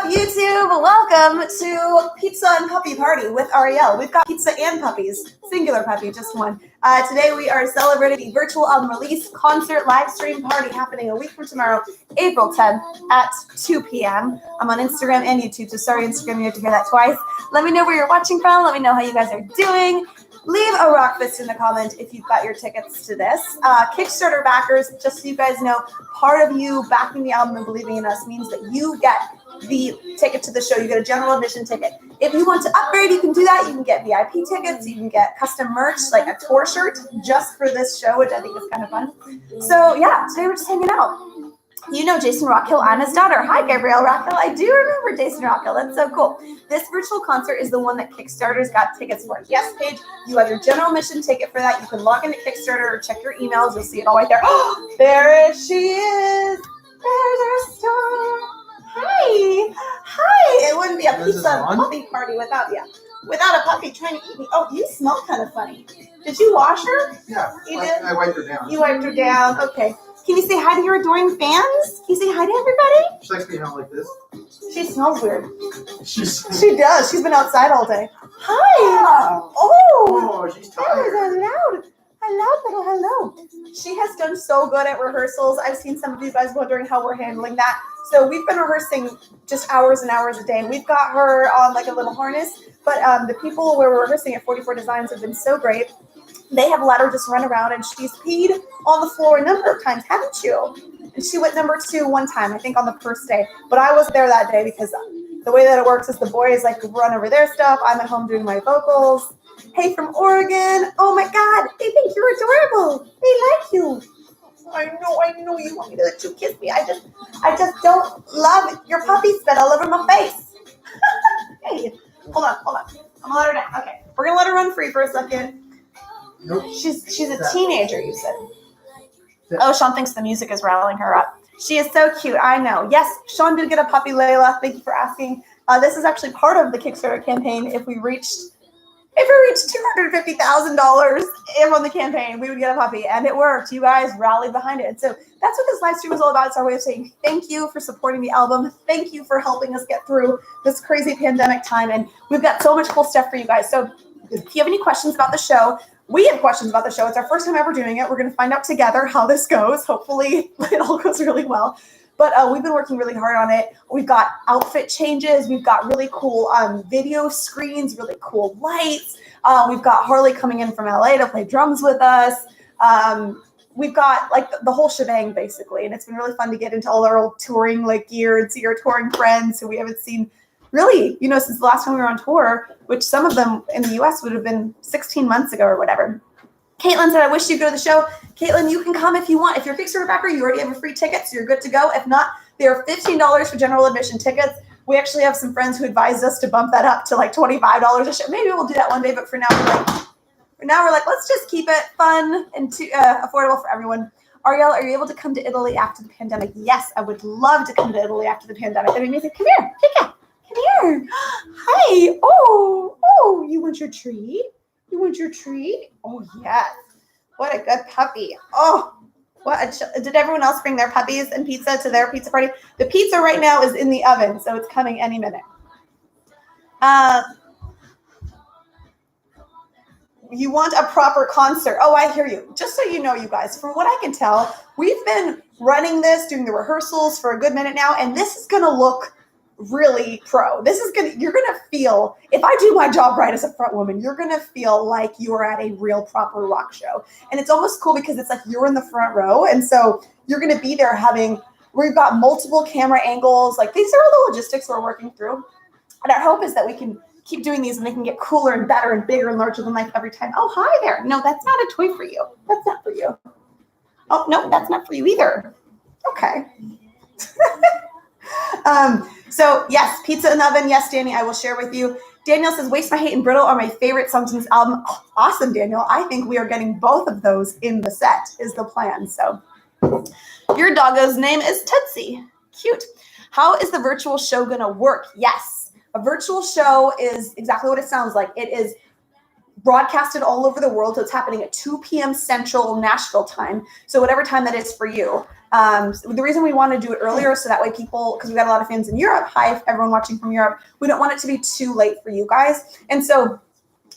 up, YouTube? Welcome to Pizza and Puppy Party with Ariel. We've got pizza and puppies, singular puppy, just one. Today we are celebrating the virtual album release concert live stream party happening a week from tomorrow, April 10th at 2 p.m. I'm on Instagram and YouTube, so sorry Instagram, you have to hear that twice. Let me know where you're watching from. Let me know how you guys are doing. Leave a rock fist in the comment if you've got your tickets to this. Kickstarter backers, just so you guys know, part of you backing the album and believing in us means that you get the ticket to the show. You get a general admission ticket. If you want to upgrade, you can do that. You can get VIP tickets. You can get custom merch, like a tour shirt, just for this show, which I think is kind of fun. So yeah, today we're just hanging out. You know Jason Rockhill, Anna's daughter. Hi, Gabrielle Rockhill. I do remember Jason Rockhill. That's so cool. This virtual concert is the one that Kickstarter's got tickets for. Yes, Paige, you have your general admission ticket for that. You can log into Kickstarter or check your emails. You'll see it all right there. Oh, there she is. There's our star. Hi. Hi. It wouldn't be a pizza and puppy party without a puppy trying to eat me. Oh, you smell kind of funny. Did you wash her? Yeah. You did? I wiped her down. You wiped her down. Okay. Can you say hi to your adoring fans? Can you say hi to everybody? She likes being out like this. She smells weird. She does. She's been outside all day. Hi. Oh, she's That tired. was loud. Hello. She has done so good at rehearsals. I've seen some of you guys wondering how we're handling that. So we've been rehearsing just hours and hours a day. And we've got her on like a little harness. But the people where we're rehearsing at 44 Designs have been so great. They have let her just run around, and she's peed on the floor a number of times, haven't you? And she went number 2 one time, I think on the first day. But I wasn't there that day because the way that it works is the boys like to run over their stuff. I'm at home doing my vocals. Hey, from Oregon. Oh my God, they think you're adorable. They like you. I know. You want me to let you kiss me. I just don't love your puppy spit all over my face. Hey, hold on. I'm gonna let her down. Okay, we're gonna let her run free for a second. Nope. She's a teenager, you said. Oh, Sean thinks the music is riling her up. She is so cute. I know. Yes, Sean did get a puppy, Layla. Thank you for asking. This is actually part of the Kickstarter campaign. If we reached $250,000 on the campaign, we would get a puppy, and it worked. You guys rallied behind it. And so that's what this live stream is all about. It's our way of saying thank you for supporting the album. Thank you for helping us get through this crazy pandemic time. And we've got so much cool stuff for you guys. So if you have any questions about the show, we have questions about the show. It's our first time ever doing it. We're going to find out together how this goes. Hopefully it all goes really well. But we've been working really hard on it. We've got outfit changes. We've got really cool video screens, really cool lights. We've got Harley coming in from LA to play drums with us. We've got like the whole shebang basically. And it's been really fun to get into all our old touring like gear and see our touring friends who we haven't seen really, since the last time we were on tour, which some of them in the US would have been 16 months ago or whatever. Caitlin said, I wish you'd go to the show. Caitlin, you can come if you want. If you're a Kickstarter backer, you already have a free ticket, so you're good to go. If not, they are $15 for general admission tickets. We actually have some friends who advised us to bump that up to like $25 a show. Maybe we'll do that one day, but for now we're like, let's just keep it fun and affordable for everyone. Ariel, are you able to come to Italy after the pandemic? Yes, I would love to come to Italy after the pandemic. That'd be amazing. Come here, Kika. Come here. Hi. Oh, you want your treat? You want your treat? Oh, yes. What a good puppy. Oh, did everyone else bring their puppies and pizza to their pizza party? The pizza right now is in the oven, so it's coming any minute. You want a proper concert. Oh, I hear you. Just so you know, you guys, from what I can tell, we've been running this, doing the rehearsals for a good minute now, and this is going to look really pro. You're gonna feel, if I do my job right as a front woman, you're gonna feel like you are at a real proper rock show. And it's almost cool because it's like you're in the front row, and so you're gonna be there we've got multiple camera angles. Like these are all the logistics we're working through. And our hope is that we can keep doing these and they can get cooler and better and bigger and larger than life every time. Oh, hi there. No, that's not a toy for you. That's not for you. Oh, no, that's not for you either. Okay. So yes, pizza in the oven. Yes, Danny, I will share with you. Daniel says, Waste My Hate and Brittle are my favorite songs in this album. Oh, awesome, Daniel. I think we are getting both of those in the set is the plan. So your doggo's name is Tootsie. Cute. How is the virtual show going to work? Yes, a virtual show is exactly what it sounds like. It is broadcasted all over the world. So it's happening at 2 p.m. Central Nashville time. So whatever time that is for you. The reason we want to do it earlier is so that way people, because we've got a lot of fans in Europe. Hi, everyone watching from Europe. We don't want it to be too late for you guys. And so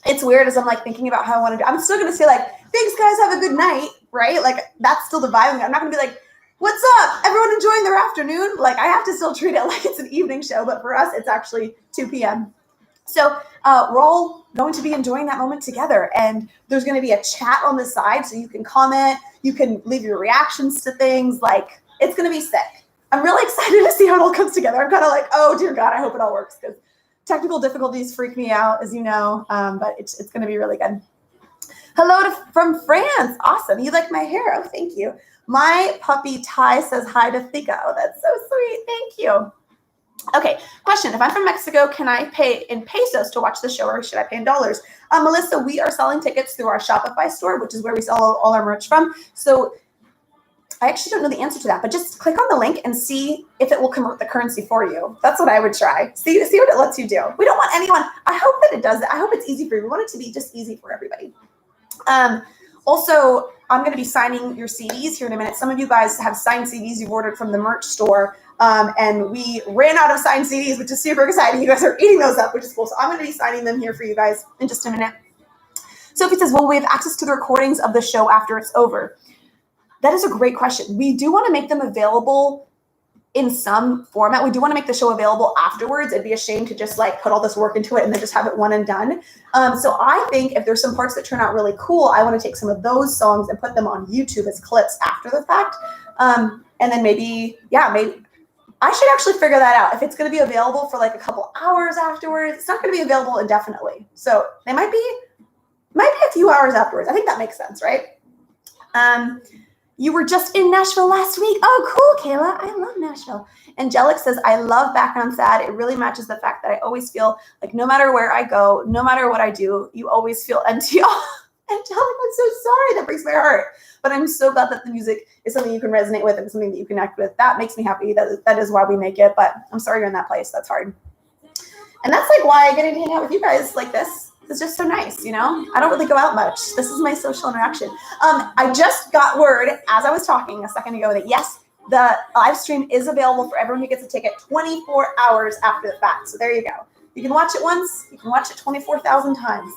it's weird as I'm like thinking about how I want to do. I'm still going to say like, thanks guys, have a good night, right? Like that's still the vibe. I'm not going to be like, what's up? Everyone enjoying their afternoon? Like I have to still treat it like it's an evening show, but for us, it's actually 2 p.m. So we're all going to be enjoying that moment together. And there's going to be a chat on the side so you can comment. You can leave your reactions to things. Like it's going to be sick. I'm really excited to see how it all comes together. I'm kind of like, oh, dear God, I hope it all works because technical difficulties freak me out, as you know, but it's going to be really good. Hello from France. Awesome. You like my hair? Oh, thank you. My puppy Ty says hi to Thika. Oh, that's so sweet. Thank you. Okay, question. If I'm from Mexico, can I pay in pesos to watch the show or should I pay in dollars? Melissa, we are selling tickets through our Shopify store, which is where we sell all our merch from. So I actually don't know the answer to that, but just click on the link and see if it will convert the currency for you. That's what I would try. See what it lets you do. We don't want anyone. I hope that it does that. I hope it's easy for you. We want it to be just easy for everybody. Also, I'm going to be signing your CDs here in a minute. Some of you guys have signed CDs you've ordered from the merch store. And we ran out of signed CDs, which is super exciting. You guys are eating those up, which is cool. So I'm going to be signing them here for you guys in just a minute. Sophie says, will we have access to the recordings of the show after it's over? That is a great question. We do want to make them available in some format. We do want to make the show available afterwards. It'd be a shame to just like put all this work into it and then just have it one and done. So I think if there's some parts that turn out really cool, I want to take some of those songs and put them on YouTube as clips after the fact. And then maybe I should actually figure that out. If it's going to be available for like a couple hours afterwards, it's not going to be available indefinitely. So they might be a few hours afterwards. I think that makes sense, right? You were just in Nashville last week. Oh, cool, Kayla. I love Nashville. Angelic says, I love Background Sad. It really matches the fact that I always feel like no matter where I go, no matter what I do, you always feel empty. Angelic, I'm so sorry. That breaks my heart. But I'm so glad that the music is something you can resonate with and something that you connect with. That makes me happy. That is why we make it. But I'm sorry you're in that place. That's hard. And that's like why getting to hang out with you guys like this is just so nice, you know? I don't really go out much. This is my social interaction. I just got word as I was talking a second ago that yes, the live stream is available for everyone who gets a ticket 24 hours after the fact. So there you go. You can watch it once. You can watch it 24,000 times.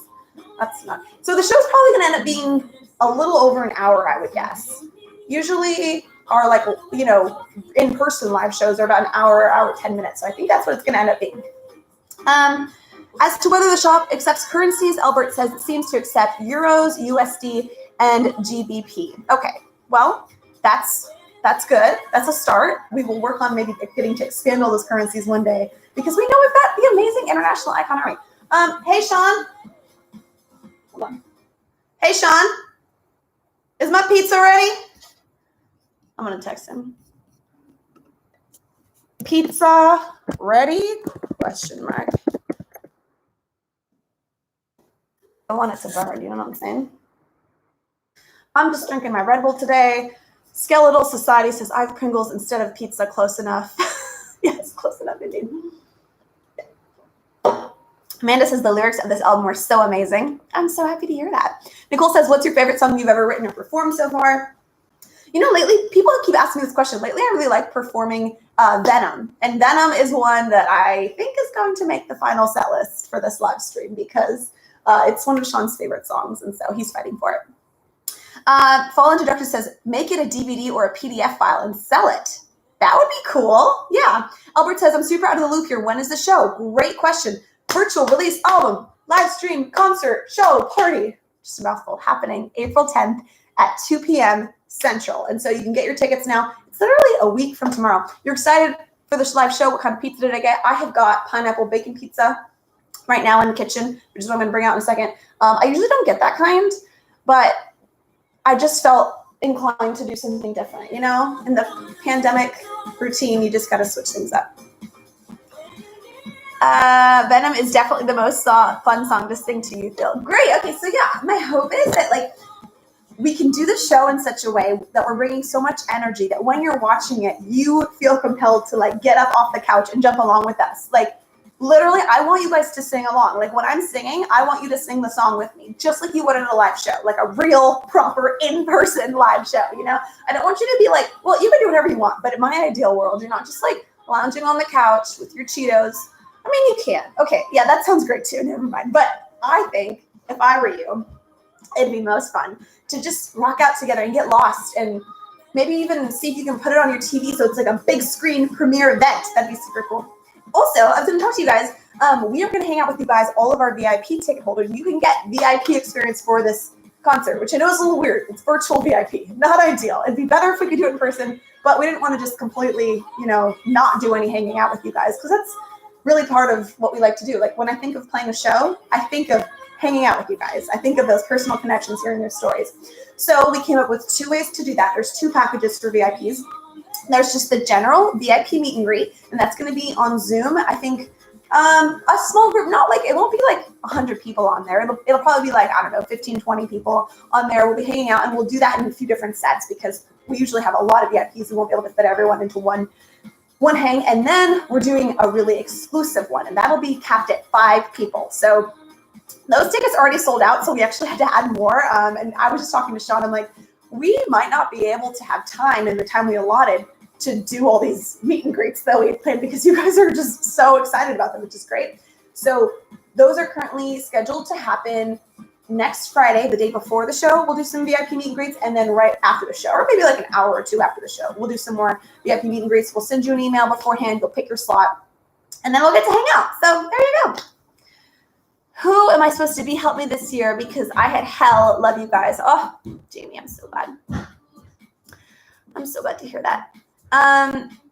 That's not. So the show's probably going to end up being a little over an hour, I would guess. Usually our like, you know, in-person live shows are about an hour 10 minutes. So I think that's what it's going to end up being. As to whether the shop accepts currencies, Albert says it seems to accept euros, USD, and GBP. Okay, well, that's good. That's a start. We will work on maybe getting to expand all those currencies one day because we know we've got the amazing international icon army. Hey, Sean. Hold on. Hey, Sean. Is my pizza ready? I'm going to text him. Pizza ready? Question mark. I want it to burn, you know what I'm saying? I'm just drinking my Red Bull today. Skeletal Society says, I have Pringles instead of pizza. Close enough. Yes, close enough indeed. Amanda says, the lyrics of this album were so amazing. I'm so happy to hear that. Nicole says, what's your favorite song you've ever written or performed so far? You know, lately, people keep asking me this question. Lately, I really like performing Venom. And Venom is one that I think is going to make the final set list for this live stream because it's one of Sean's favorite songs, and so he's fighting for it. Fall Introductor says, make it a DVD or a PDF file and sell it. That would be cool. Yeah. Albert says, I'm super out of the loop here. When is the show? Great question. Virtual release album, live stream, concert, show, party. Just a mouthful. Happening April 10th at 2 p.m. Central. And so you can get your tickets now. It's literally a week from tomorrow. You're excited for this live show? What kind of pizza did I get? I have got pineapple bacon pizza right now in the kitchen, which is what I'm going to bring out in a second. I usually don't get that kind, but I just felt inclined to do something different. You know, in the pandemic routine, you just got to switch things up. Venom is definitely the most fun song to sing to you, Phil. Great. Okay, so yeah, my hope is that like we can do the show in such a way that we're bringing so much energy that when you're watching it, you feel compelled to like get up off the couch and jump along with us. Like Literally, I want you guys to sing along. Like when I'm singing, I want you to sing the song with me, just like you would at a live show, like a real, proper, in-person live show, you know? I don't want you to be like, well, you can do whatever you want, but in my ideal world, you're not just like lounging on the couch with your Cheetos. I mean, you can. Okay, yeah, that sounds great too, never mind. But I think if I were you, it'd be most fun to just rock out together and get lost and maybe even see if you can put it on your TV so it's like a big screen premiere event. That'd be super cool. Also, I was going to talk to you guys. We are going to hang out with you guys, all of our VIP ticket holders. You can get VIP experience for this concert, which I know is a little weird. It's virtual VIP. Not ideal. It'd be better if we could do it in person, but we didn't want to just completely, not do any hanging out with you guys because that's really part of what we like to do. Like when I think of playing a show, I think of hanging out with you guys. I think of those personal connections, hearing their stories. So we came up with 2 ways to do that. There's 2 packages for VIPs. There's just the general VIP meet and greet, and that's going to be on Zoom. I think a small group, it won't be like 100 people on there. It'll probably be like, 15, 20 people on there. We'll be hanging out, and we'll do that in a few different sets because we usually have a lot of VIPs. We won't be able to fit everyone into one hang. And then we're doing a really exclusive one, and that'll be capped at 5 people. So those tickets already sold out, so we actually had to add more. And I was just talking to Sean. I'm like, we might not be able to have time in the time we allotted to do all these meet and greets that we had planned because you guys are just so excited about them, which is great. So those are currently scheduled to happen next Friday, the day before the show. We'll do some VIP meet and greets, and then right after the show, or maybe like an hour or 2 after the show, we'll do some more VIP meet and greets. We'll send you an email beforehand. You'll pick your slot, and then we'll get to hang out. So there you go. Who am I supposed to be? Help me this year because I had hell. Love you guys. Oh, Jamie, I'm so glad. I'm so glad to hear that.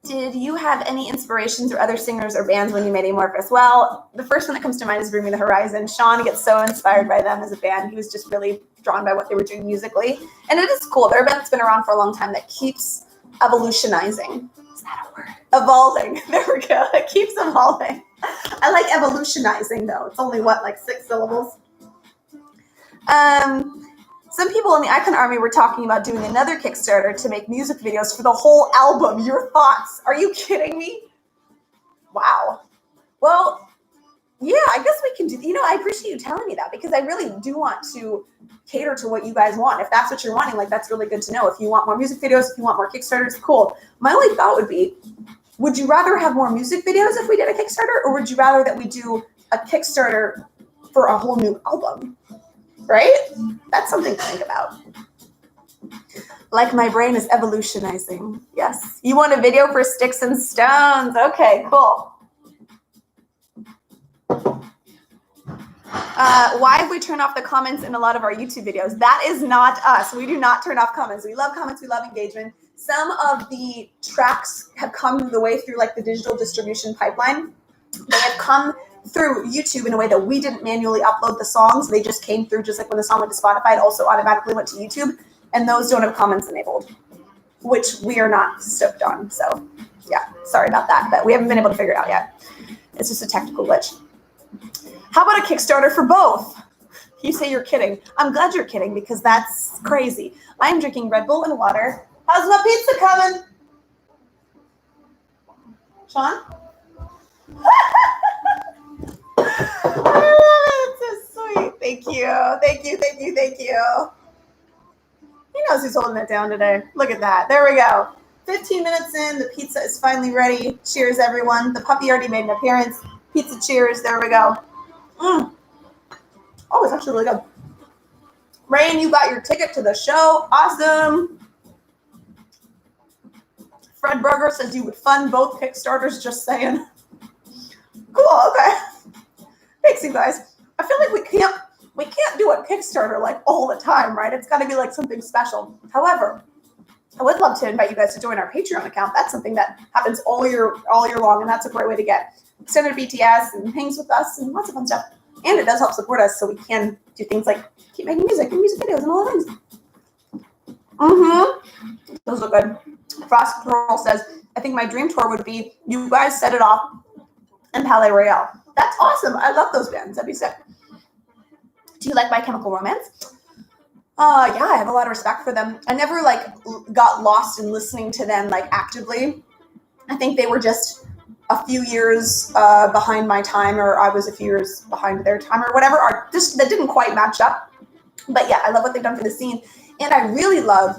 Did you have any inspirations or other singers or bands when you made Amorphous? Well, the first one that comes to mind is Bring Me the Horizon. Sean gets so inspired by them as a band. He was just really drawn by what they were doing musically. And it is cool. They're a band that's been around for a long time that keeps evolutionizing. Is that a word? Evolving. There we go. It keeps evolving. I like evolutionizing though. It's only 6 syllables. Some people in the Icon Army were talking about doing another Kickstarter to make music videos for the whole album. Your thoughts? Are you kidding me? Wow. Well, yeah, I guess we can do, I appreciate you telling me that because I really do want to cater to what you guys want. If that's what you're wanting, that's really good to know. If you want more music videos, if you want more Kickstarters, cool. My only thought would be, would you rather have more music videos if we did a Kickstarter, or would you rather that we do a Kickstarter for a whole new album? Right? That's something to think about. Like my brain is evolutionizing. Yes. You want a video for Sticks and Stones? Okay, cool. Why have we turned off the comments in a lot of our YouTube videos? That is not us. We do not turn off comments. We love comments. We love engagement. Some of the tracks have come the way through the digital distribution pipeline. They have come through YouTube in a way that we didn't manually upload the songs. They just came through just like when the song went to Spotify, it also automatically went to YouTube. And those don't have comments enabled, which we are not stoked on. So yeah, sorry about that, but we haven't been able to figure it out yet. It's just a technical glitch. How about a Kickstarter for both? You say you're kidding. I'm glad you're kidding because that's crazy. I am drinking Red Bull and water. How's my pizza coming? Sean? I love it. It's so sweet. Thank you. Thank you. Thank you. Thank you. He knows who's holding it down today. Look at that. There we go. 15 minutes in. The pizza is finally ready. Cheers, everyone. The puppy already made an appearance. Pizza cheers. There we go. Oh, it's actually really good. Rain, you got your ticket to the show. Awesome. Fred Berger says you would fund both Kickstarters, just saying. Cool, okay. Thanks, you guys. I feel like we can't do a Kickstarter all the time, right? It's got to be something special. However, I would love to invite you guys to join our Patreon account. That's something that happens all year long, and that's a great way to get extended BTS and hangs with us and lots of fun stuff. And it does help support us so we can do things like keep making music and music videos and all the things. Those look good. Frost Pearl says, I think my dream tour would be you guys set it off and Palais Royale. That's awesome. I love those bands. That'd be sick. Do you like My Chemical Romance? Yeah, I have a lot of respect for them. I never got lost in listening to them actively. I think they were just a few years behind my time, or I was a few years behind their time, or whatever. That didn't quite match up. But yeah, I love what they've done for the scene. And I really love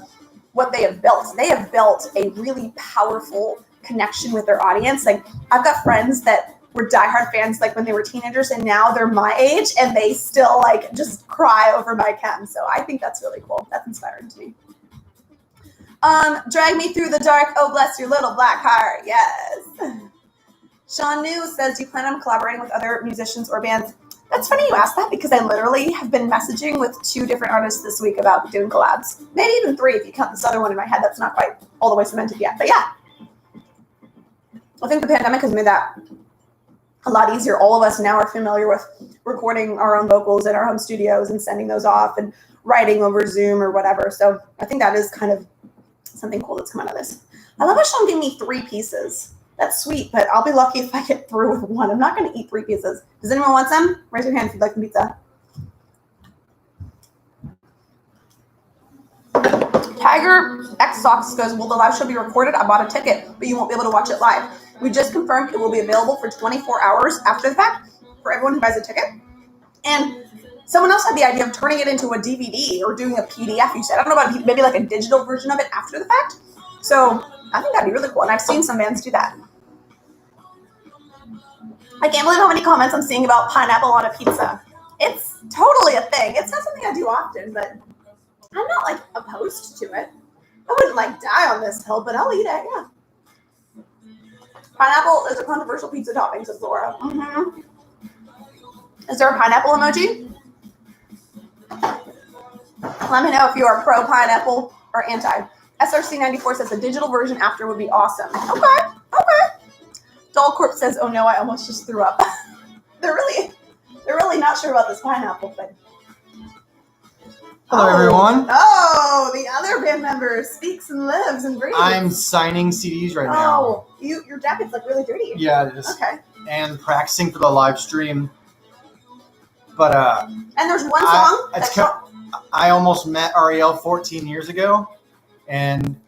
what they have built. They have built a really powerful connection with their audience. Like, I've got friends that were diehard fans like when they were teenagers, and now they're my age and they still like just cry over my chem. So I think that's really cool. That's inspiring to me. Drag me through the dark. Oh, bless your little black heart. Yes. Sean New says, do you plan on collaborating with other musicians or bands? That's funny you asked that, because I literally have been messaging with 2 different artists this week about doing collabs. Maybe even 3 if you count this other one in my head that's not quite all the way cemented yet. But yeah, I think the pandemic has made that a lot easier. All of us now are familiar with recording our own vocals in our home studios and sending those off and writing over Zoom or whatever. So I think that is kind of something cool that's come out of this. I love how Sean gave me 3 pieces. That's sweet, but I'll be lucky if I get through with 1. I'm not going to eat 3 pieces. Does anyone want some? Raise your hand if you'd like some pizza. Tiger X Socks goes, will the live show be recorded? I bought a ticket, but you won't be able to watch it live. We just confirmed it will be available for 24 hours after the fact for everyone who buys a ticket. And someone else had the idea of turning it into a DVD or doing a PDF. You said, I don't know about maybe like a digital version of it after the fact. So I think that'd be really cool. And I've seen some bands do that. I can't believe how many comments I'm seeing about pineapple on a pizza. It's totally a thing. It's not something I do often, but I'm not like opposed to it. I wouldn't like die on this hill, but I'll eat it, yeah. Pineapple is a controversial pizza topping, says Laura. Mm-hmm. Is there a pineapple emoji? Let me know if you are pro pineapple or anti. SRC94 says a digital version after would be awesome. Okay. Dollcorp says, oh no, I almost just threw up. They're really not sure about this pineapple thing. Hello, everyone. Oh, the other band member speaks and lives and breathes. I'm signing CDs right now. Oh, your jacket's like really dirty. Yeah, it is. Okay. And practicing for the live stream. But and there's one song I almost met Ariel 14 years ago, and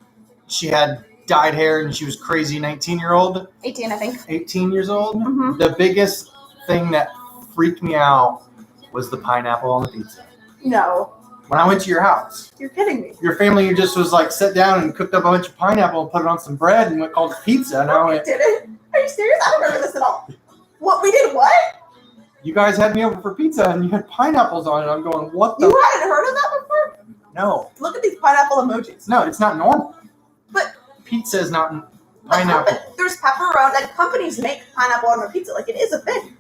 she had dyed hair and she was crazy 19-year-old. 18, I think. 18 years old. Mm-hmm. The biggest thing that freaked me out was the pineapple on the pizza. No. When I went to your house. You're kidding me. Your family just was like, sat down and cooked up a bunch of pineapple and put it on some bread and went called pizza. And I went, did it? Are you serious? I don't remember this at all. What? We did what? You guys had me over for pizza and you had pineapples on it. I'm going, what the? You hadn't heard of that before? No. Look at these pineapple emojis. No, it's not normal. But pizza is not pineapple. There's pepperoni. Like, companies make pineapple on their pizza. Like, it is a thing.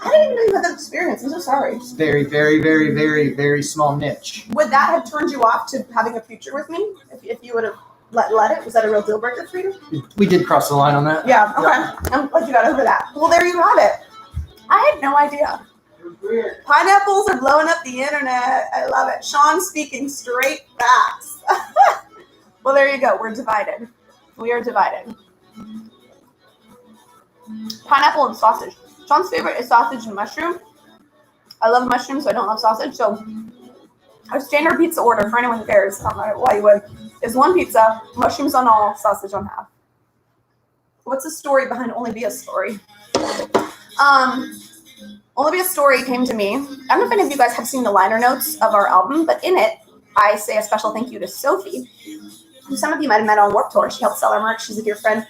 I didn't even know you had that experience. I'm so sorry. It's very, very, very, very, very small niche. Would that have turned you off to having a future with me? If you would have let it? Was that a real deal breaker for you? We did cross the line on that. Yeah, okay. Yeah. I'm glad you got over that. Well, there you have it. I had no idea. Pineapples are blowing up the internet. I love it. Sean speaking straight facts. Well, there you go. We're divided. We are divided. Pineapple and sausage. Sean's favorite is sausage and mushroom. I love mushrooms, so I don't love sausage. So our standard pizza order, for anyone who cares, I don't know why you would, is 1 pizza, mushrooms on all, sausage on half. What's the story behind Only Be a Story? Only Be a Story came to me. I don't know if any of you guys have seen the liner notes of our album, but in it, I say a special thank you to Sophie, who some of you might have met on Warped Tour. She helped sell our merch. She's a dear friend.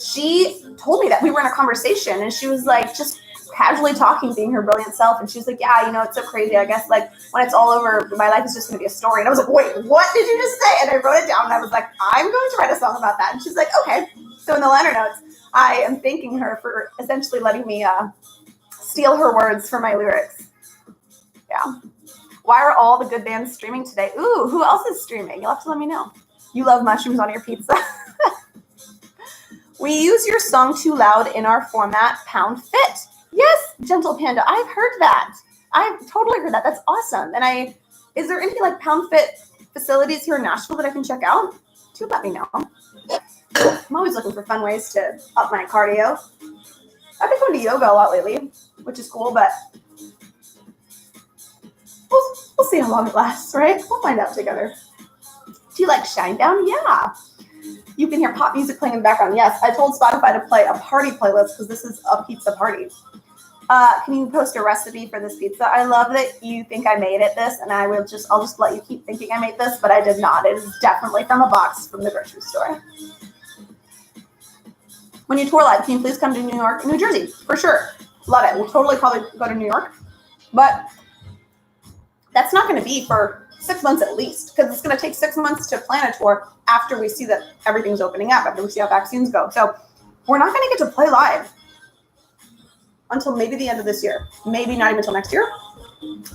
She told me that we were in a conversation, and she was like, just casually talking, being her brilliant self. And she was like, yeah, you know, it's so crazy. I guess, like, when it's all over, my life is just going to be a story. And I was like, wait, what did you just say? And I wrote it down, and I was like, I'm going to write a song about that. And she's like, okay. So in the liner notes, I am thanking her for essentially letting me steal her words for my lyrics. Yeah. Why are all the good bands streaming today? Ooh, who else is streaming? You'll have to let me know. You love mushrooms on your pizza. We use your song Too Loud in our format, Pound Fit. Yes, Gentle Panda, I've heard that. I've totally heard that. That's awesome. And is there any like Pound Fit facilities here in Nashville that I can check out? Do let me know. I'm always looking for fun ways to up my cardio. I've been going to yoga a lot lately, which is cool, but we'll see how long it lasts, right? We'll find out together. Do you like Shinedown? Yeah. You can hear pop music playing in the background. Yes, I told Spotify to play a party playlist because this is a pizza party. Can you post a recipe for this pizza? I love that you think I made this, and I'll just let you keep thinking I made this, but I did not. It is definitely from a box from the grocery store. When you tour live, can you please come to New York, New Jersey? For sure. Love it. We'll totally probably go to New York, but that's not going to be for 6 months at least, because it's going to take 6 months to plan a tour after we see that everything's opening up, after we see how vaccines go. So we're not going to get to play live until maybe the end of this year, maybe not even until next year.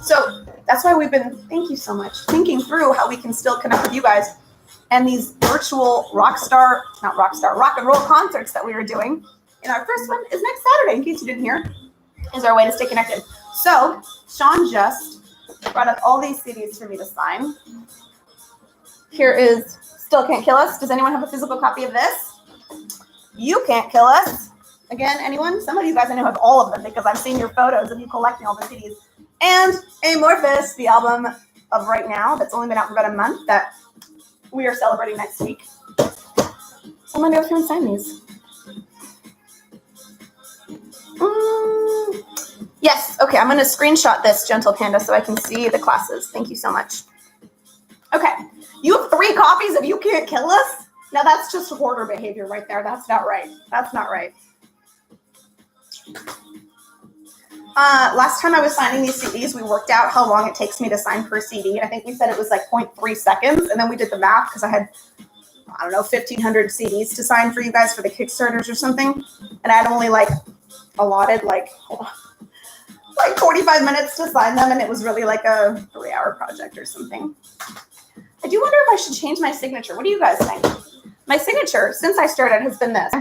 So that's why we've been, thank you so much, thinking through how we can still connect with you guys and these virtual rock and roll concerts that we are doing. And our first one is next Saturday, in case you didn't hear, is our way to stay connected. So Sean just brought up all these CDs for me to sign. Here is Still Can't Kill Us. Does anyone have a physical copy of this? You Can't Kill Us. Again, anyone? Some of you guys I know have all of them because I've seen your photos of you collecting all the CDs. And Amorphous, the album of right now that's only been out for about a month that we are celebrating next week. So I'm going to go through and sign these. Yes, okay, I'm going to screenshot this, Gentle Panda, so I can see the classes. Thank you so much. Okay, you have 3 copies of You Can't Kill Us? Now that's just hoarder behavior right there. That's not right. That's not right. Last time I was signing these CDs, we worked out how long it takes me to sign per CD. I think we said it was like 0.3 seconds, and then we did the math because I had, 1,500 CDs to sign for you guys for the Kickstarters or something, and I had only allotted 45 minutes to sign them, and it was really like a 3-hour project or something. I do wonder if I should change my signature. What do you guys think? My signature, since I started, has been this.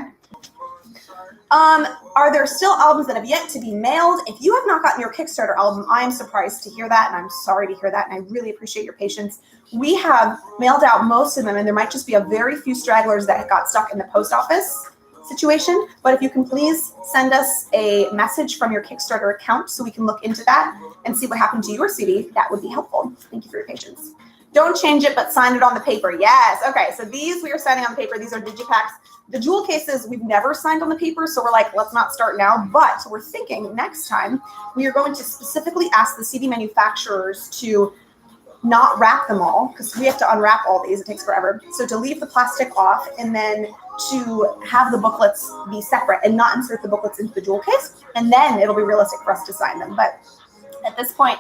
Are there still albums that have yet to be mailed? If you have not gotten your Kickstarter album, I am surprised to hear that, and I'm sorry to hear that, and I really appreciate your patience. We have mailed out most of them, and there might just be a very few stragglers that got stuck in the post office situation. But if you can please send us a message from your Kickstarter account so we can look into that and see what happened to your CD, that would be helpful. Thank you for your patience. Don't change it, but sign it on the paper. Yes. Okay, so these we are signing on the paper. These are digipacks. The jewel cases we've never signed on the paper, so we're like, let's not start now. But we're thinking next time we are going to specifically ask the CD manufacturers to not wrap them all, because we have to unwrap all these. It takes forever. So to leave the plastic off, and then to have the booklets be separate and not insert the booklets into the jewel case, and then it'll be realistic for us to sign them. But at this point,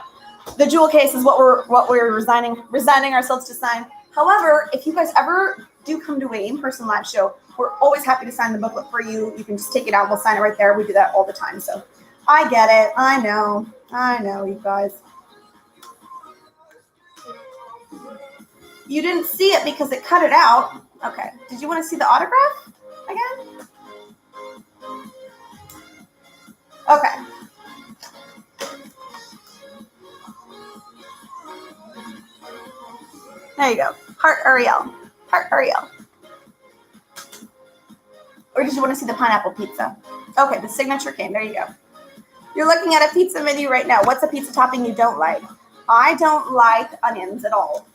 the jewel case is what we're resigning ourselves to sign. However, if you guys ever do come to an in-person live show, we're always happy to sign the booklet for you. You can just take it out. We'll sign it right there. We do that all the time. So I get it. I know, you guys. You didn't see it because it cut it out. Okay. Did you want to see the autograph again? Okay. There you go. Heart Ariel. Heart Ariel. Or did you want to see the pineapple pizza? Okay, the signature came. There you go. You're looking at a pizza menu right now. What's a pizza topping you don't like? I don't like onions at all.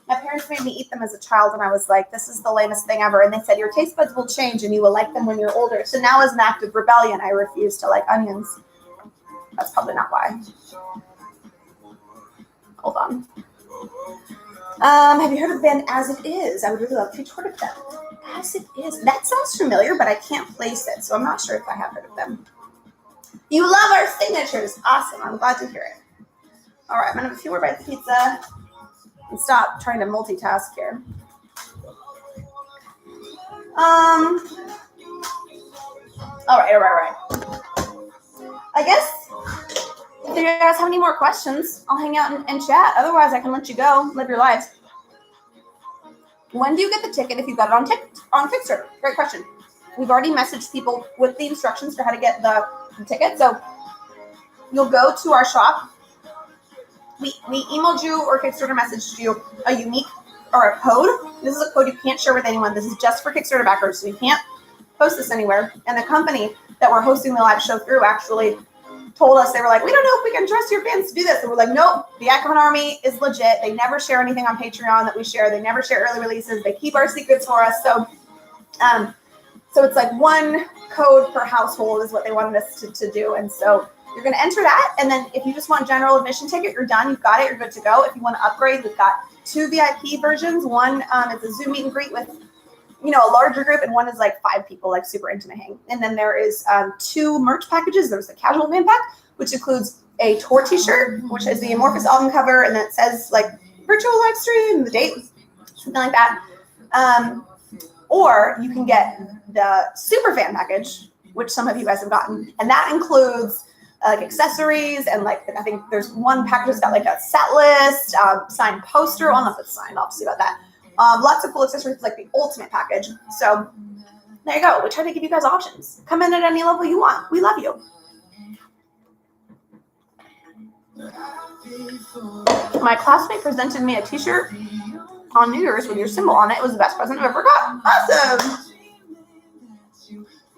My parents made me eat them as a child, and I was like, this is the lamest thing ever. And they said, your taste buds will change, and you will like them when you're older. So now as an act of rebellion, I refuse to like onions. That's probably not why. Hold on. Have you heard of the band As It Is? I would really love to heard of them. As It Is. That sounds familiar, but I can't place it, so I'm not sure if I have heard of them. You love our signatures. Awesome. I'm glad to hear it. All right, I'm going to have a few more bites of pizza and stop trying to multitask here. All right. I guess if you guys have any more questions, I'll hang out and chat. Otherwise, I can let you go. Live your lives. When do you get the ticket if you got it on Kickstarter? Great question. We've already messaged people with the instructions for how to get the ticket. So you'll go to our shop. We emailed you or Kickstarter messaged you a unique or a code. This is a code you can't share with anyone. This is just for Kickstarter backers, so you can't post this anywhere. And the company that we're hosting the live show through actually told us, they were like, we don't know if we can trust your fans to do this. And we're like, nope, the Icon Army is legit. They never share anything on Patreon that we share. They never share early releases. They keep our secrets for us. So So it's like one code per household is what they wanted us to do. And so you're going to enter that. And then if you just want general admission ticket, you're done. You've got it. You're good to go. If you want to upgrade, we've got 2 VIP versions. One is a Zoom meet and greet with, you know, a larger group, and one is like 5 people, like super intimate hang. And then there is 2 merch packages. There's a casual fan pack, which includes a tour t-shirt, which is the Amorphous album cover, and then it says like virtual live stream, the date, something like that. Or you can get the super fan package, which some of you guys have gotten, and that includes like accessories and like I think there's one package that's got like a set list, signed poster. Well, not if it's signed. I'll see about that. Lots of cool accessories, like the ultimate package. So there you go. We try to give you guys options. Come in at any level you want. We love you. My classmate presented me a t-shirt on New Year's with your symbol on it. It was the best present I've ever got. Awesome.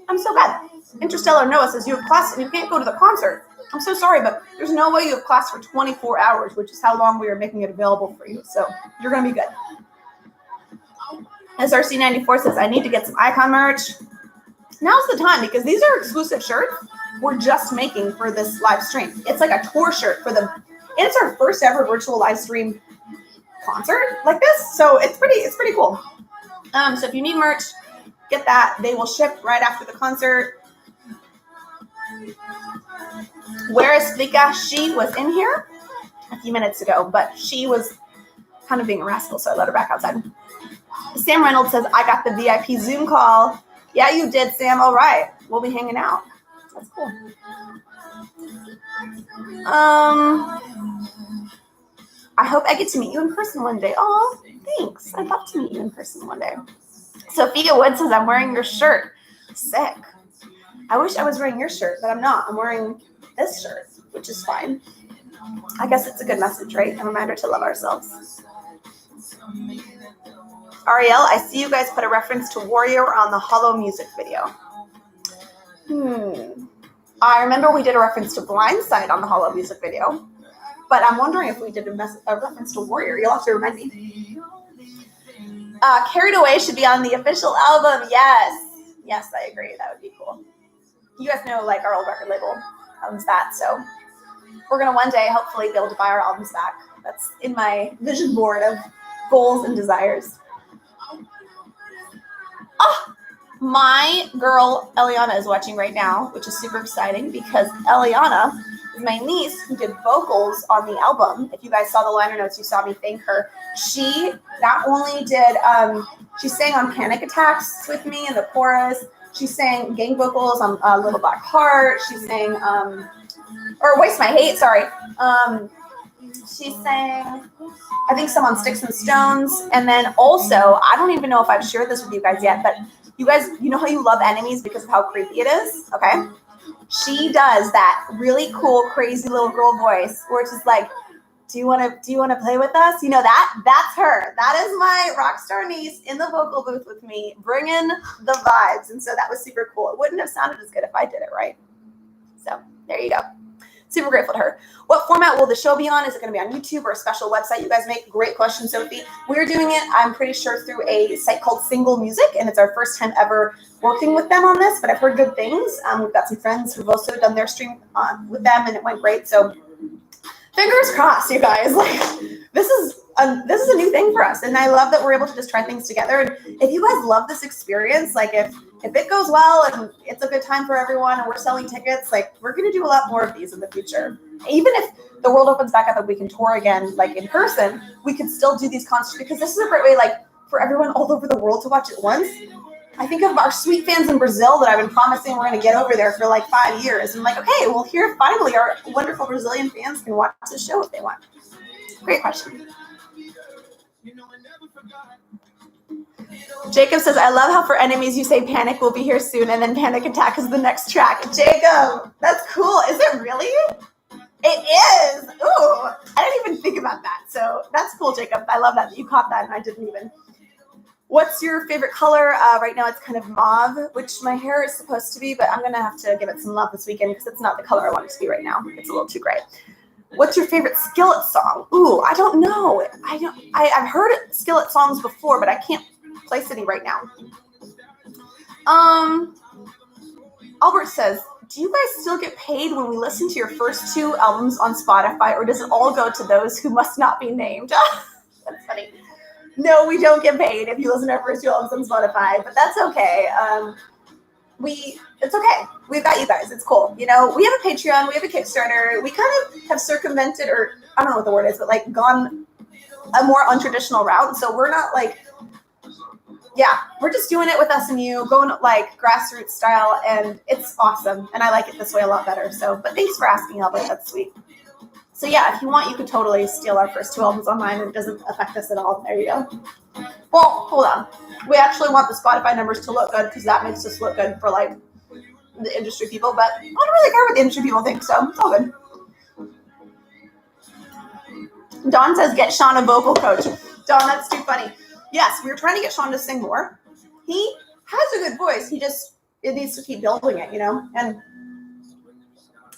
I'm so glad. Interstellar Noah says you have class and you can't go to the concert. I'm so sorry, but there's no way you have class for 24 hours, which is how long we are making it available for you. So you're going to be good. SRC94 says, I need to get some icon merch. Now's the time because these are exclusive shirts we're just making for this live stream. It's like a tour shirt for the, and it's our first ever virtual live stream concert like this. So it's pretty cool. So if you need merch, get that. They will ship right after the concert. Where is Flika? She was in here a few minutes ago, but she was kind of being a rascal, so I let her back outside. Sam Reynolds says, I got the VIP Zoom call. Yeah, you did, Sam. All right. We'll be hanging out. That's cool. I hope I get to meet you in person one day. Oh, thanks. I'd love to meet you in person one day. Sophia Wood says, I'm wearing your shirt. Sick. I wish I was wearing your shirt, but I'm not. I'm wearing this shirt, which is fine. I guess it's a good message, right? A reminder to love ourselves. Ariel, I see you guys put a reference to Warrior on the Hollow music video. I remember we did a reference to Blindside on the Hollow music video, but I'm wondering if we did a reference to Warrior. You'll have to remind me. Carried Away should be on the official album. Yes, I agree. That would be cool. You guys know, like, our old record label owns that, so we're going to one day hopefully be able to buy our albums back. That's in my vision board of goals and desires. Oh, my girl Eliana is watching right now, which is super exciting because Eliana is my niece who did vocals on the album. If you guys saw the liner notes, you saw me thank her. She not only did, she sang on Panic Attacks with me in the chorus. She sang gang vocals on Little Black Heart. She sang, or Waste My Hate, sorry. She sang, I think, some on Sticks and Stones. And then also, I don't even know if I've shared this with you guys yet, but you guys, you know how you love Enemies because of how creepy it is? Okay. She does that really cool, crazy little girl voice where it's just like, do you want to play with us? You know, that's her. That is my rock star niece in the vocal booth with me, bringing the vibes. And so that was super cool. It wouldn't have sounded as good if I did it, right? So there you go. Super grateful to her. What format will the show be on? Is it going to be on YouTube or a special website you guys make? Great question, Sophie. We're doing it, I'm pretty sure, through a site called Single Music, and it's our first time ever working with them on this, but I've heard good things. We've got some friends who've also done their stream with them, and it went great. So fingers crossed, you guys. Like, this is a new thing for us, and I love that we're able to just try things together. And if you guys love this experience, like if it goes well and it's a good time for everyone and we're selling tickets, like we're going to do a lot more of these in the future. Even if the world opens back up and we can tour again, like in person, we can still do these concerts because this is a great way, like, for everyone all over the world to watch it once. I think of our sweet fans in Brazil that I've been promising we're going to get over there for like 5 years. And I'm like, okay, well, here finally our wonderful Brazilian fans can watch the show if they want. Great question. Jacob says, I love how for Enemies you say Panic will be here soon and then Panic Attack is the next track. Jacob, that's cool. Is it really? It is. Ooh, I didn't even think about that. So that's cool, Jacob. I love that you caught that and I didn't even. What's your favorite color? Right now it's kind of mauve, which my hair is supposed to be, but I'm going to have to give it some love this weekend because it's not the color I want it to be right now. It's a little too gray. What's your favorite Skillet song? Ooh, I don't know. I've heard Skillet songs before, but I can't place any right now. Albert says, do you guys still get paid when we listen to your first 2 albums on Spotify, or does it all go to those who must not be named? That's funny. No, we don't get paid if you listen to our first 2 albums on Spotify, but that's okay. It's okay. We've got you guys. It's cool. You know, we have a Patreon, we have a Kickstarter. We kind of have circumvented, or I don't know what the word is, but like gone a more untraditional route. So we're not like, yeah, we're just doing it with us and you, going like grassroots style, and it's awesome. And I like it this way a lot better. So, but thanks for asking, Albert. That's sweet. So yeah, if you want, you could totally steal our first 2 albums online, and it doesn't affect us at all. There you go. Well, hold on. We actually want the Spotify numbers to look good because that makes us look good for like the industry people, but I don't really care what the industry people think, so it's all good. Dawn says, get Sean a vocal coach. Dawn, that's too funny. Yes, we were trying to get Sean to sing more. He has a good voice. It needs to keep building it, you know? And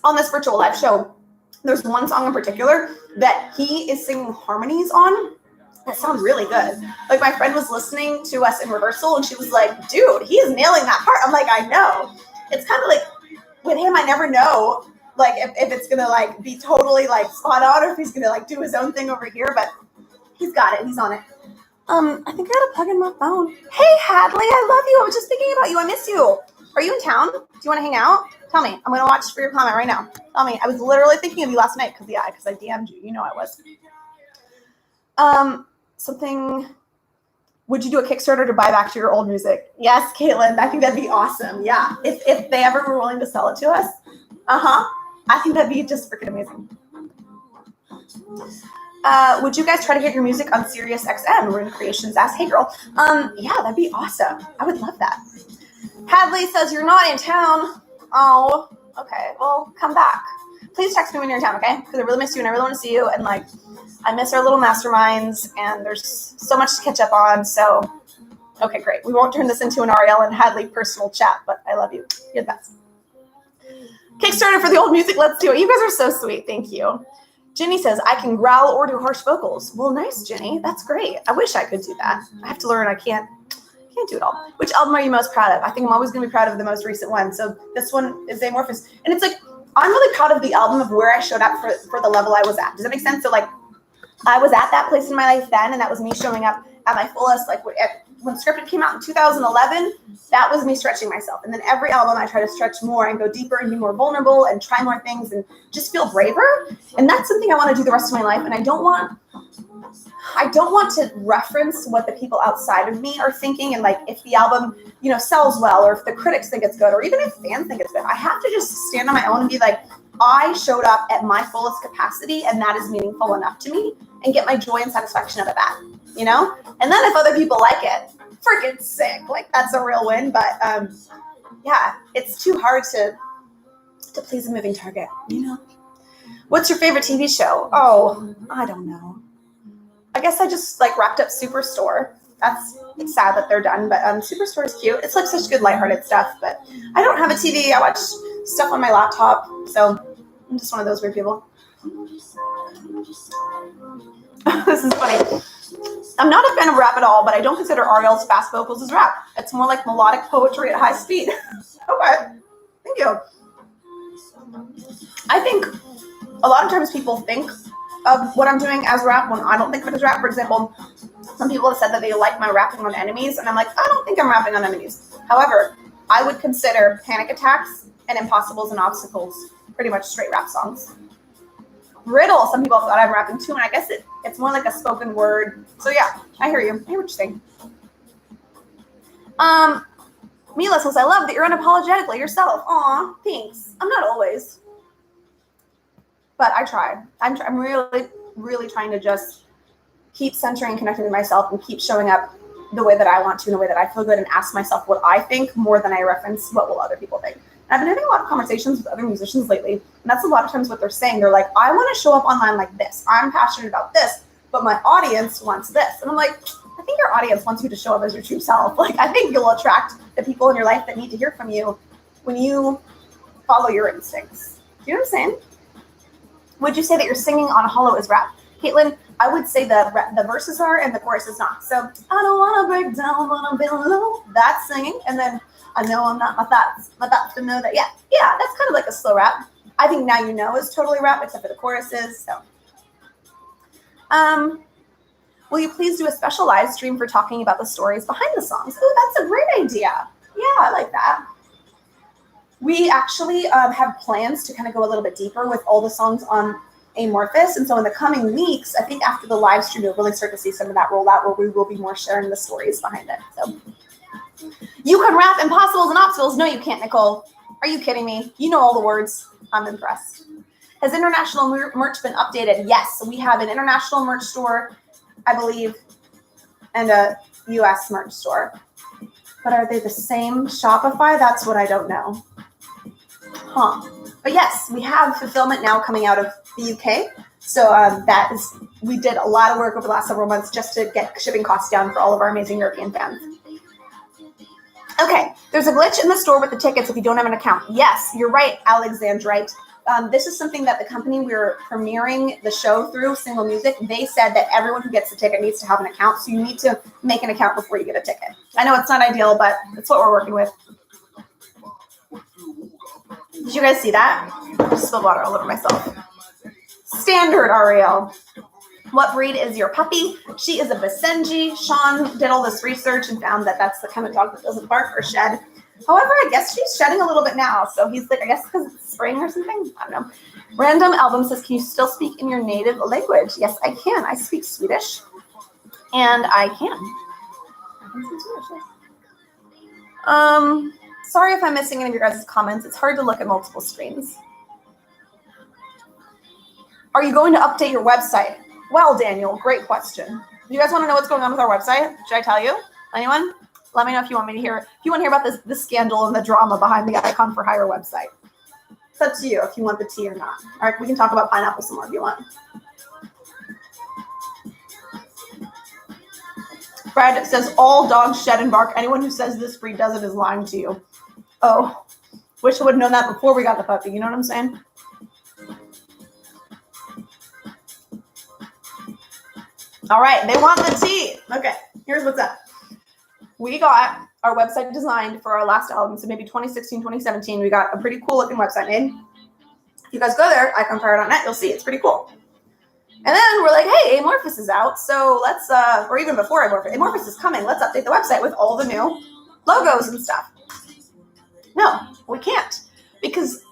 on this virtual live show, there's one song in particular that he is singing harmonies on. That sounds really good. Like my friend was listening to us in rehearsal and she was like, dude, he is nailing that part. I'm like, I know. It's kind of like with him, I never know like if it's going to like be totally like spot on or if he's going to like do his own thing over here, but he's got it. He's on it. I think I gotta plug in my phone. Hey, Hadley, I love you. I was just thinking about you. I miss you. Are you in town? Do you want to hang out? Tell me. I'm going to watch for your comment right now. Tell me. I was literally thinking of you last night because I DM'd you. You know I was. Would you do a Kickstarter to buy back to your old music? Yes, Caitlin. I think that'd be awesome. Yeah. If they ever were willing to sell it to us. I think that'd be just freaking amazing. Would you guys try to get your music on Sirius XM? Rune Creations asks, hey girl. Yeah, that'd be awesome. I would love that. Hadley says you're not in town. Oh, okay. Well, come back. Please text me when you're in town, okay? Because I really miss you and I really want to see you. And like, I miss our little masterminds and there's so much to catch up on. So, okay, great. We won't turn this into an Ariel and Hadley personal chat, but I love you. You're the best. Kickstarter for the old music. Let's do it. You guys are so sweet. Thank you. Jenny says, I can growl or do harsh vocals. Well, nice, Jenny. That's great. I wish I could do that. I have to learn. I can't do it all. Which album are you most proud of? I think I'm always going to be proud of the most recent one. So this one is Amorphous. And it's like, I'm really proud of the album of where I showed up for the level I was at. Does that make sense? So like, I was at that place in my life then, and that was me showing up at my fullest. Like when Scripted came out in 2011, that was me stretching myself. And then every album I try to stretch more and go deeper and be more vulnerable and try more things and just feel braver. And that's something I want to do the rest of my life. And I don't want to reference what the people outside of me are thinking. And like, if the album, sells well, or if the critics think it's good, or even if fans think it's good, I have to just stand on my own and be like, I showed up at my fullest capacity and that is meaningful enough to me, and get my joy and satisfaction out of that, And then if other people like it, freaking sick. Like that's a real win. But yeah, it's too hard to please a moving target, What's your favorite TV show? Oh, I don't know. I guess I just wrapped up Superstore. It's sad that they're done, but Superstore is cute. It's like such good lighthearted stuff, but I don't have a TV. I watch stuff on my laptop, so I'm just one of those weird people. This is funny. I'm not a fan of rap at all, but I don't consider Ariel's fast vocals as rap. It's more like melodic poetry at high speed. Okay, thank you. I think a lot of times people think of what I'm doing as rap when I don't think of it as rap. For example, some people have said that they like my rapping on enemies, and I'm like, I don't think I'm rapping on enemies. However, I would consider Panic Attacks and Impossibles and Obstacles pretty much straight rap songs. Riddle, some people thought I'm rapping too, and I guess it's more like a spoken word. So yeah, I hear you. I hear what you're saying. Mila says, I love that you're unapologetically yourself. Aw, thanks. I'm not always. But I try. I'm really, really trying to just keep centering and connecting to myself and keep showing up the way that I want to, in the way that I feel good, and ask myself what I think more than I reference what will other people think. And I've been having a lot of conversations with other musicians lately, and that's a lot of times what they're saying. They're like, I want to show up online like this. I'm passionate about this, but my audience wants this. And I'm like, I think your audience wants you to show up as your true self. Like, I think you'll attract the people in your life that need to hear from you when you follow your instincts. Do you know what I'm saying? Would you say that you're singing on Hollow is rap? Caitlin, I would say the verses are and the chorus is not. So I don't want to break down, want to be low. That's singing. And then I know I'm not my thoughts. My thoughts to know that. Yeah, that's kind of like a slow rap. I think Now You Know is totally rap, except for the choruses. So, will you please do a special live stream for talking about the stories behind the songs? Oh, that's a great idea. Yeah, I like that. We actually have plans to kind of go a little bit deeper with all the songs on Amorphous. And so in the coming weeks, I think after the live stream, you'll really start to see some of that roll out where we will be more sharing the stories behind it. So you can rap impossibles and obstacles. No, you can't, Nicole. Are you kidding me? You know all the words. I'm impressed. Has international merch been updated? Yes. So we have an international merch store, I believe, and a US merch store. But are they the same Shopify? That's what I don't know. Huh. But yes, we have fulfillment now coming out of the UK. So we did a lot of work over the last several months just to get shipping costs down for all of our amazing European fans. Okay, there's a glitch in the store with the tickets if you don't have an account. Yes, you're right, Alexandrite. This is something that the company we're premiering the show through, Single Music, they said that everyone who gets the ticket needs to have an account. So you need to make an account before you get a ticket. I know it's not ideal, but it's what we're working with. Did you guys see that? I just spilled water all over myself. Standard, Ariel. What breed is your puppy? She is a Basenji. Sean did all this research and found that that's the kind of dog that doesn't bark or shed. However, I guess she's shedding a little bit now. So he's like, I guess because it's spring or something. I don't know. Random Album says, can you still speak in your native language? Yes, I can. I speak Swedish. And I can. I can speak Swedish, yes. Sorry if I'm missing any of your guys' comments. It's hard to look at multiple screens. Are you going to update your website? Well, Daniel, great question. You guys want to know what's going on with our website? Should I tell you? Anyone? Let me know if you want me to hear. If you want to hear about this scandal and the drama behind the Icon for Hire website. It's up to you if you want the tea or not. All right, we can talk about pineapple some more if you want. Fred says all dogs shed and bark. Anyone who says this breed doesn't is lying to you. Oh, wish I would have known that before we got the puppy. You know what I'm saying? All right, they want the tea. Okay, here's what's up. We got our website designed for our last album, so maybe 2016, 2017. We got a pretty cool looking website made. If you guys go there, iconfire.net, you'll see it's pretty cool. And then we're like, hey, Amorphous is out, so let's, or even before Amorphous is coming, let's update the website with all the new logos and stuff. No, we can't, because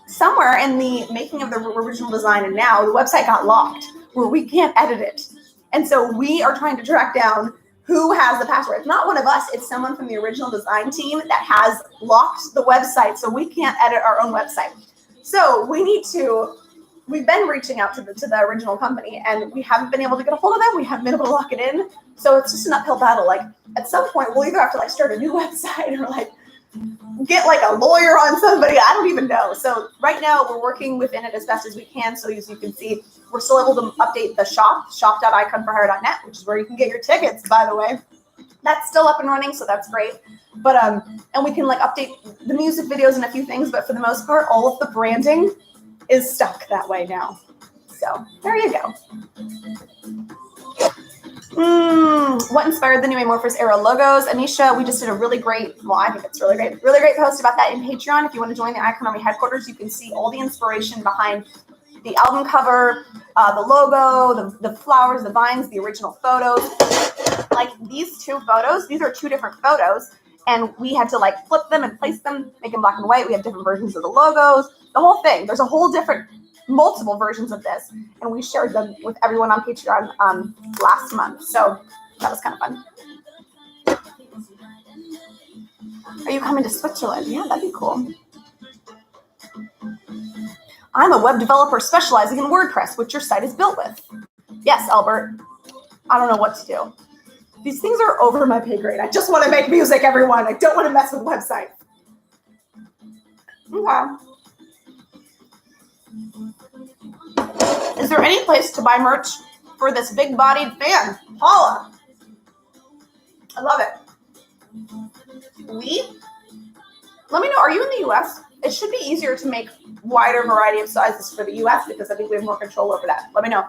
somewhere in the making of the original design and now, the website got locked, where we can't edit it. And so we are trying to track down who has the password. It's not one of us, it's someone from the original design team that has locked the website, so we can't edit our own website. So we've been reaching out to the original company, and we haven't been able to get a hold of them. We haven't been able to lock it in. So it's just an uphill battle. Like, at some point, we'll either have to, like, start a new website or, like, get, like, a lawyer on somebody. I don't even know. So right now, we're working within it as best as we can. So as you can see, we're still able to update the shop.iconforhire.net, which is where you can get your tickets, by the way. That's still up and running, so that's great. But, and we can, like, update the music videos and a few things, but for the most part, all of the branding is stuck that way now. So there you go. What inspired the new Amorphous era logos? Anisha, we just did a really great, well, I think it's really great post about that in Patreon. If you want to join the Icon Army headquarters, you can see all the inspiration behind the album cover, the logo, the flowers, the vines, the original photos. Like these two photos, these are two different photos, and we had to like flip them and place them, make them black and white. We have different versions of the logos, the whole thing. There's a whole different, multiple versions of this, and we shared them with everyone on Patreon last month. So that was kind of fun. Are you coming to Switzerland? Yeah, that'd be cool. I'm a web developer specializing in WordPress, which your site is built with. Yes, Albert. I don't know what to do. These things are over my pay grade. I just want to make music, everyone. I don't want to mess with websites. Okay. Is there any place to buy merch for this big-bodied fan? Paula. I love it. Let me know, are you in the U.S.? It should be easier to make wider variety of sizes for the U.S. because I think we have more control over that. Let me know.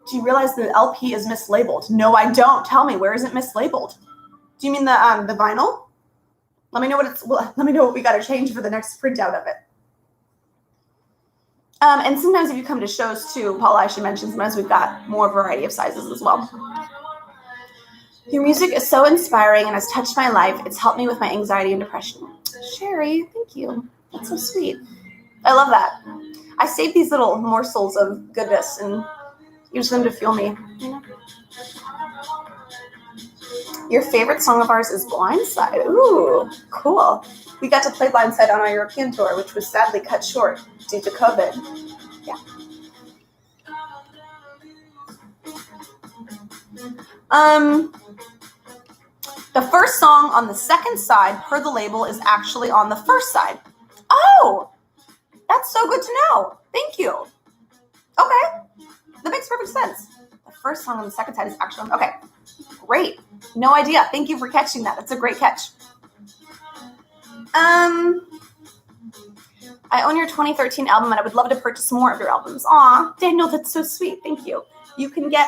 Do you realize the LP is mislabeled? No, I don't. Tell me, where is it mislabeled? Do you mean the vinyl? Let me know let me know what we got to change for the next printout of it. And sometimes if you come to shows too, Paula actually mentioned sometimes we've got more variety of sizes as well. Your music is so inspiring and has touched my life. It's helped me with my anxiety and depression. Sherry, thank you. That's so sweet. I love that. I save these little morsels of goodness and use them to fuel me. You know? Your favorite song of ours is Blindside. Ooh, cool. We got to play Blindside on our European tour, which was sadly cut short due to COVID. Yeah. The first song on the second side per the label is actually on the first side. Oh, that's so good to know. Thank you. Okay, that makes perfect sense. The first song on the second side is actually on. Okay, great. No idea. Thank you for catching that. That's a great catch. I own your 2013 album, and I would love to purchase more of your albums. Aw, Daniel, that's so sweet. Thank you. You can get.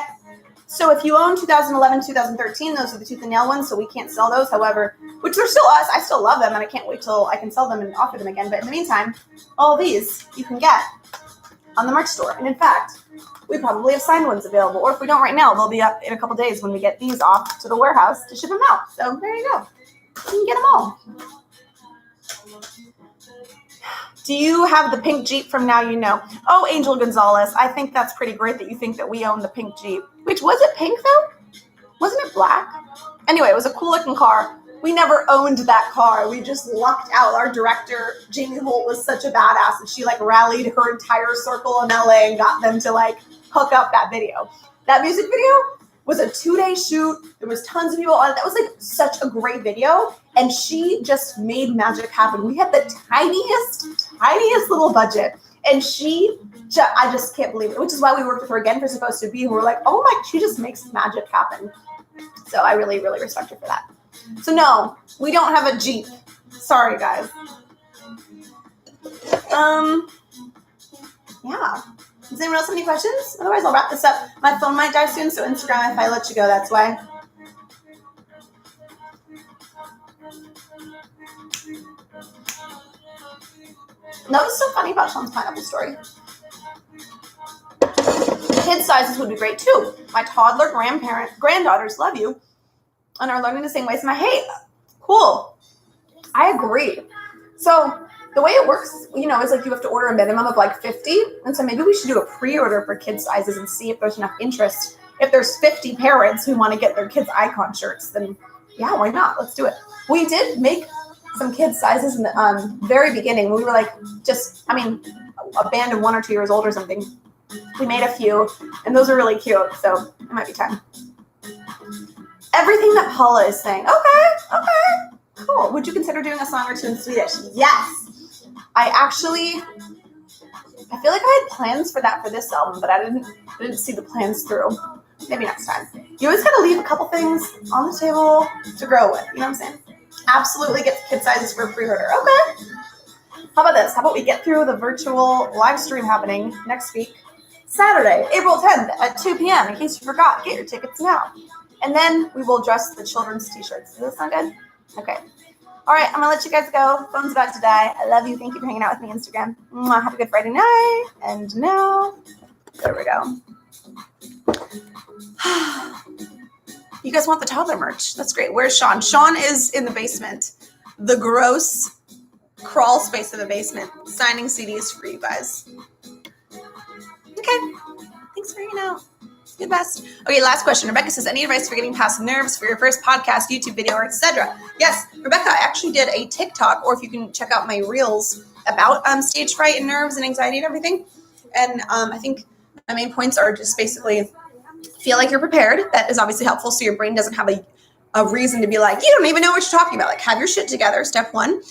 So if you own 2011, 2013, those are the Tooth and Nail ones, so we can't sell those. However, which they're still us. I still love them, and I can't wait till I can sell them and offer them again. But in the meantime, all these you can get on the merch store. And in fact, we probably have signed ones available. Or if we don't right now, they'll be up in a couple days when we get these off to the warehouse to ship them out. So there you go. You can get them all. Do you have the pink Jeep from Now You Know? Oh, Angel Gonzalez. I think that's pretty great that you think that we own the pink Jeep. Which, was it pink though? Wasn't it black? Anyway, it was a cool looking car. We never owned that car. We just lucked out. Our director, Jamie Holt, was such a badass, and she rallied her entire circle in LA and got them to hook up that video. That music video was a 2-day shoot. There was tons of people on it. That was such a great video. And she just made magic happen. We had the tiniest little budget. And I just can't believe it, which is why we worked with her again for Supposed to Be. And we're like, oh my, she just makes magic happen. So I really, really respect her for that. So no, we don't have a Jeep. Sorry, guys. Yeah. Does anyone else have any questions? Otherwise, I'll wrap this up. My phone might die soon, so Instagram, if I let you go, that's why. That was so funny about Sean's pineapple story. Kid sizes would be great too. My toddler granddaughters love you and are learning the same ways. And cool. I agree. So the way it works, is you have to order a minimum of 50. And so maybe we should do a pre-order for kid sizes and see if there's enough interest. If there's 50 parents who want to get their kids' icon shirts, then yeah, why not? Let's do it. We did make some kid sizes in the very beginning. We were a band of 1 or 2 years old or something. We made a few, and those are really cute. So it might be time. Everything that Paula is saying. Okay. Cool. Would you consider doing a song or two in Swedish? Yes. I feel like I had plans for that for this album, but I didn't see the plans through. Maybe next time. You always got to leave a couple things on the table to grow with. You know what I'm saying? Absolutely get the kid sizes for a pre-order. Okay. How about this? How about we get through the virtual live stream happening next week, Saturday, April 10th at 2 p.m. In case you forgot, get your tickets now. And then we will dress the children's t-shirts. Does that sound good? Okay. All right, I'm going to let you guys go. Phone's about to die. I love you. Thank you for hanging out with me on Instagram. Mwah. Have a good Friday night. And now, there we go. You guys want the toddler merch? That's great. Where's Sean? Sean is in the basement. The gross crawl space of the basement. Signing CDs for you guys. Okay. Thanks for hanging out. You're the best. Okay, last question. Rebecca says, any advice for getting past nerves for your first podcast, YouTube video, or etc.? Yes, Rebecca, I actually did a TikTok, or if you can check out my reels about stage fright and nerves and anxiety and everything. And I think my main points are just basically feel like you're prepared. That is obviously helpful, so your brain doesn't have a reason to be like, you don't even know what you're talking about. Have your shit together, step 1.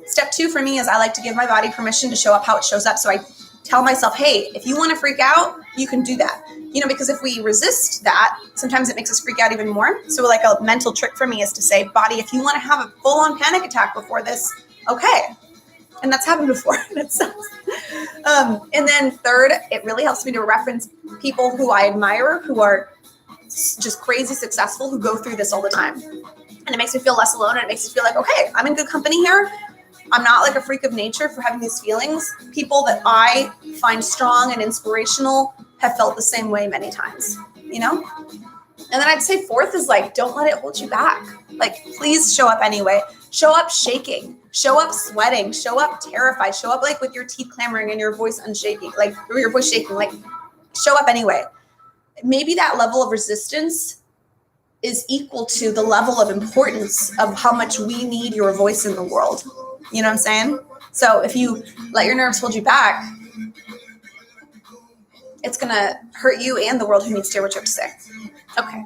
Step 2 for me is I like to give my body permission to show up how it shows up. So I tell myself, hey, if you want to freak out, you can do that. Because if we resist that, sometimes it makes us freak out even more. So a mental trick for me is to say, body, if you want to have a full-on panic attack before this, okay. And that's happened before. And it sucks. And then third, it really helps me to reference people who I admire, who are just crazy successful who go through this all the time. And it makes me feel less alone, and it makes me feel like, okay, I'm in good company here. I'm not like a freak of nature for having these feelings. People that I find strong and inspirational have felt the same way many times, you know? And then I'd say fourth is like, don't let it hold you back. Like, please show up anyway. Show up shaking, show up sweating, show up terrified, show up like with your teeth clamoring and your voice unshaking, like, or your voice shaking, like show up anyway. Maybe that level of resistance is equal to the level of importance of how much we need your voice in the world. You know what I'm saying? So if you let your nerves hold you back, it's going to hurt you and the world who needs to hear what you have to say. Okay.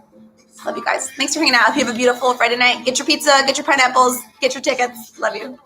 Love you guys. Thanks for hanging out. Hope you have a beautiful Friday night. Get your pizza, get your pineapples, get your tickets. Love you.